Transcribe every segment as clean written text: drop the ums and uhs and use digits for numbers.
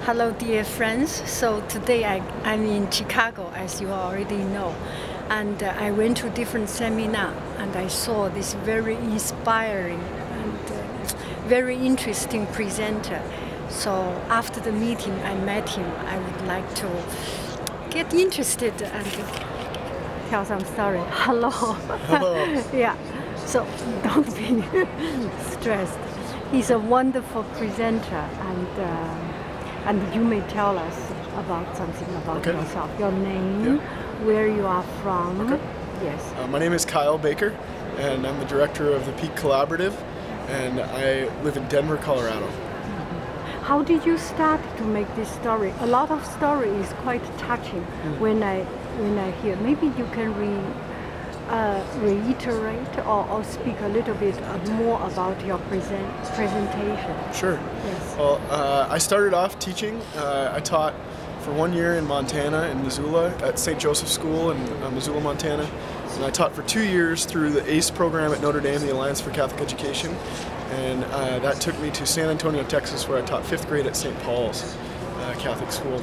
Hello, dear friends. So today I'm in Chicago, as you already know. And I went to different seminar and I saw this very inspiring and very interesting presenter. So after the meeting, I met him. I would like to get interested and tell some story. Hello. Hello. Yeah. So don't be stressed. He's a wonderful presenter, and you may tell us about something about yourself. Your name, where you are from. Okay. Yes. My name is Kyle Baker, and I'm the director of the Peak Collaborative, and I live in Denver, Colorado. How did you start to make this story? A lot of story is quite touching when I hear. Maybe you can reiterate or speak a little bit more about your presentation. Sure. Yes. Well, I started off teaching. I taught for 1 year in Montana, in Missoula, at St. Joseph School in Missoula, Montana. And I taught for 2 years through the ACE program at Notre Dame, the Alliance for Catholic Education. And that took me to San Antonio, Texas, where I taught 5th grade at St. Paul's Catholic School.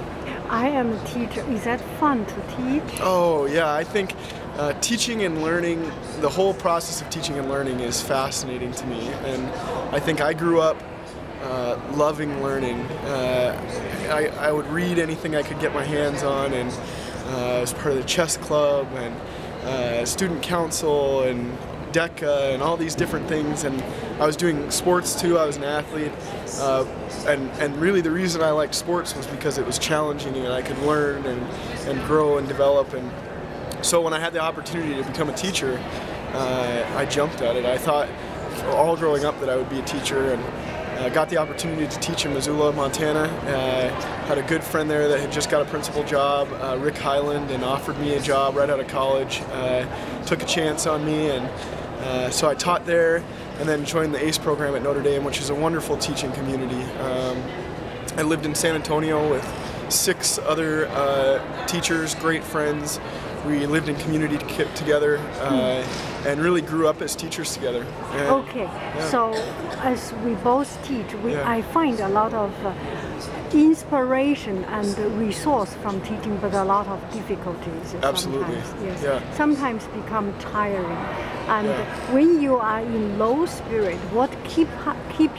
I am a teacher. Is that fun to teach? Oh, yeah. I think teaching and learning, the whole process of teaching and learning is fascinating to me. And I think I grew up loving learning. I would read anything I could get my hands on, and as part of the chess club and student council and DECA and all these different things, and I was doing sports too. I was an athlete, and really the reason I liked sports was because it was challenging and I could learn and grow and develop. And so when I had the opportunity to become a teacher, I jumped at it. I thought all growing up that I would be a teacher, and got the opportunity to teach in Missoula, Montana. Had a good friend there that had just got a principal job, Rick Highland, and offered me a job right out of college. Took a chance on me, and so I taught there, and then joined the ACE program at Notre Dame, which is a wonderful teaching community. I lived in San Antonio with 6 other teachers, great friends. We lived in community together and really grew up as teachers together. And, okay, so as we both teach, I find a lot of inspiration and resource from teaching, but a lot of difficulties. Absolutely. Sometimes, yes. Sometimes become tiring. And when you are in low spirit, what keep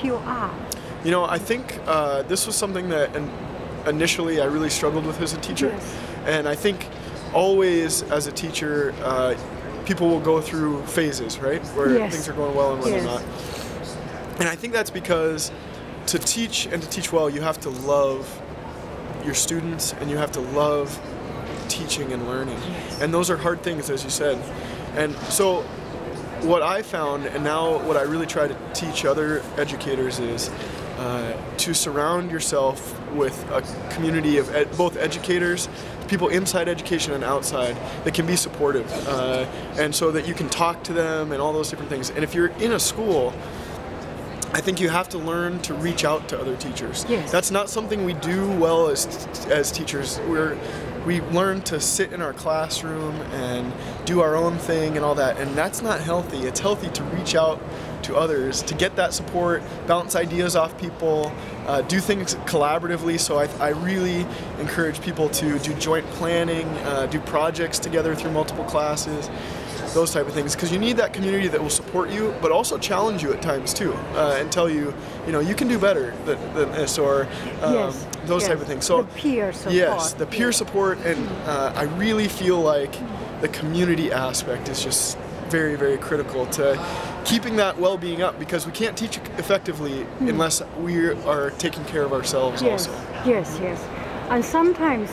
you up? You know, I think this was something that initially I really struggled with as a teacher. Yes. And I think always as a teacher, people will go through phases, right? Where things are going well and when they're not. And I think that's because to teach and to teach well, you have to love your students and you have to love teaching and learning. And those are hard things, as you said. And so what I found, and now what I really try to teach other educators, is to surround yourself with a community of both educators, people inside education and outside, that can be supportive, and so that you can talk to them and all those different things. And if you're in a school, I think you have to learn to reach out to other teachers. Yes. That's not something we do well as teachers. We learn to sit in our classroom and do our own thing and all that, and that's not healthy. It's healthy to reach out to others, to get that support, bounce ideas off people, do things collaboratively. So I really encourage people to do joint planning, do projects together through multiple classes, those type of things, because you need that community that will support you, but also challenge you at times too, and tell you, you can do better than this, or those type of things. So the peer support. Yes, the peer support, and I really feel like the community aspect is just very, very critical to keeping that well-being up, because we can't teach effectively unless we are taking care of ourselves also. Yes, and sometimes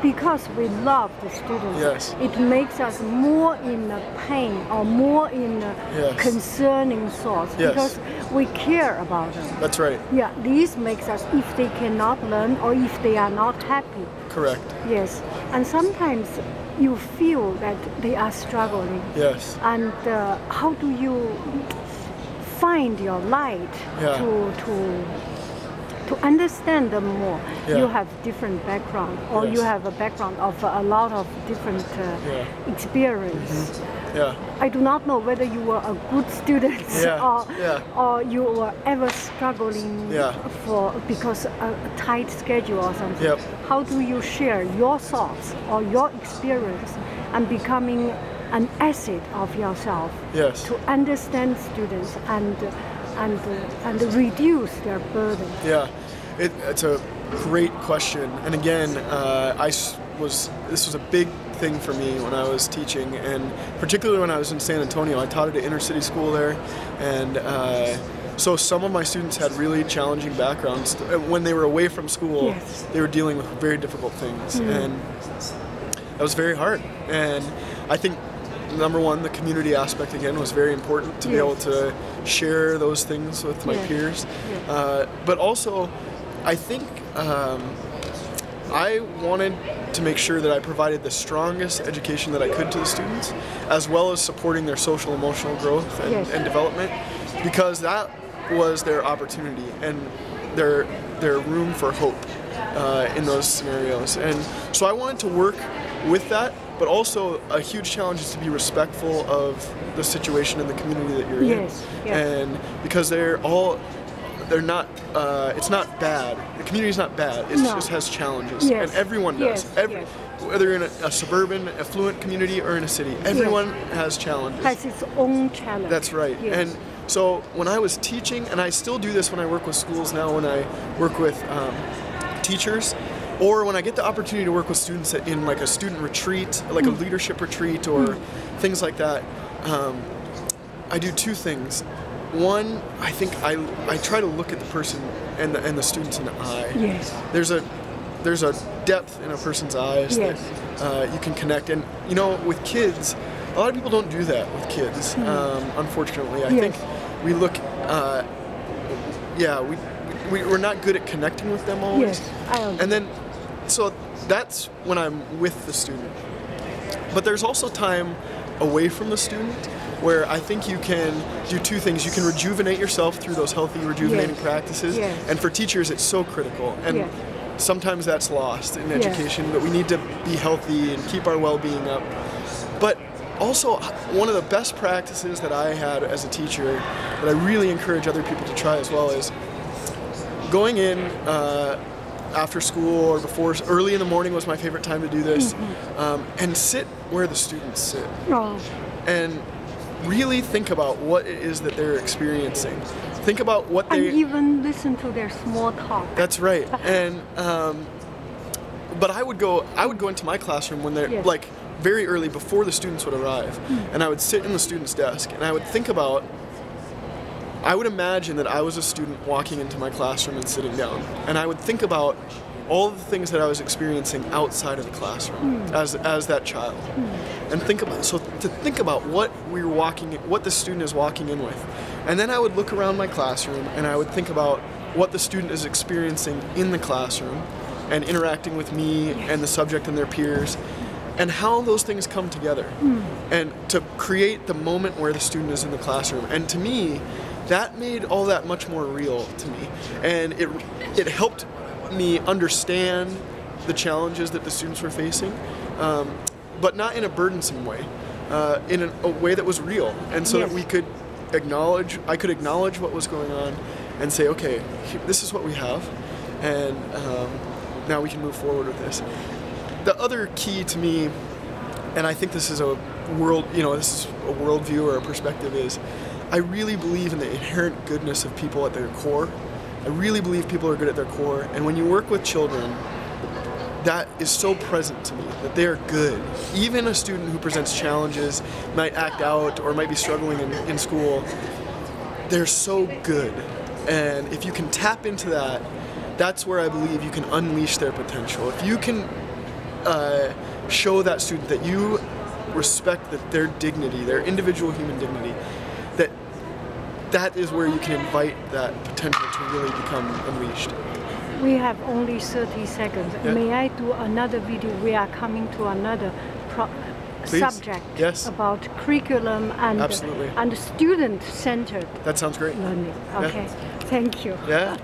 because we love the students, it makes us more in pain or more in concerning thoughts, because we care about them. That's right. Yeah, this makes us, if they cannot learn or if they are not happy. Correct. Yes, and sometimes you feel that they are struggling. Yes. And how do you find your light to understand them more. Yeah. You have different background, or Yes. you have a background of a lot of different experience. Yeah. I do not know whether you were a good student Yeah. or you were ever struggling Yeah. because a tight schedule or something. Yep. How do you share your thoughts or your experience and becoming an asset of yourself Yes. to understand students and reduce their burden? Yeah, it's a great question. And again, this was a big thing for me when I was teaching, and particularly when I was in San Antonio. I taught at an inner city school there, and so some of my students had really challenging backgrounds. When they were away from school, Yes. they were dealing with very difficult things, and that was very hard. And I think, number one, the community aspect again was very important to be able to share those things with my peers. But also, I think I wanted to make sure that I provided the strongest education that I could to the students, as well as supporting their social emotional growth and development, because that was their opportunity and their room for hope in those scenarios. And so I wanted to work with that, but also a huge challenge is to be respectful of the situation and the community that you're in. And because they're not, it's not bad. The community's not bad. It just has challenges, and everyone does. Whether you're in a suburban, affluent community or in a city, everyone has challenges. Has its own challenge. That's right. And so when I was teaching, and I still do this when I work with schools now, when I work with teachers, or when I get the opportunity to work with students in like a student retreat, like a leadership retreat or things like that, I do two things. One, I think I try to look at the person and the students in the eye. There's a depth in a person's eyes that you can connect. And you know, with kids, a lot of people don't do that with kids. Unfortunately, I think we look. We're not good at connecting with them always. And then, so that's when I'm with the student. But there's also time away from the student where I think you can do two things. You can rejuvenate yourself through those healthy, rejuvenating practices. And for teachers, it's so critical. And sometimes that's lost in education, but we need to be healthy and keep our well-being up. But also, one of the best practices that I had as a teacher that I really encourage other people to try as well is going in after school or before, early in the morning was my favorite time to do this, and sit where the students sit. And really think about what it is that they're experiencing. Think about what they... And even listen to their small talk. That's right. And, but I would go into my classroom when they're, like, very early before the students would arrive, and I would sit in the student's desk, and I would think about, I would imagine that I was a student walking into my classroom and sitting down, and I would think about all of the things that I was experiencing outside of the classroom as that child, and think about what the student is walking in with, and then I would look around my classroom and I would think about what the student is experiencing in the classroom and interacting with me and the subject and their peers, and how those things come together, and to create the moment where the student is in the classroom. And to me, that made all that much more real to me, and it helped me understand the challenges that the students were facing, but not in a burdensome way, in a way that was real, and so that I could acknowledge what was going on and say, okay, this is what we have, and now we can move forward with this. The other key to me, and I think this is a worldview or a perspective, is I really believe in the inherent goodness of people at their core. I really believe people are good at their core, and when you work with children, that is so present to me, that they are good. Even a student who presents challenges, might act out, or might be struggling in school, they're so good. And if you can tap into that, that's where I believe you can unleash their potential. If you can show that student that you respect their dignity, their individual human dignity, that is where you can invite that potential to really become unleashed. We have only 30 seconds. May I do another video? We are coming to another subject about curriculum and student-centered That sounds great. learning. Okay, thank you. Yeah.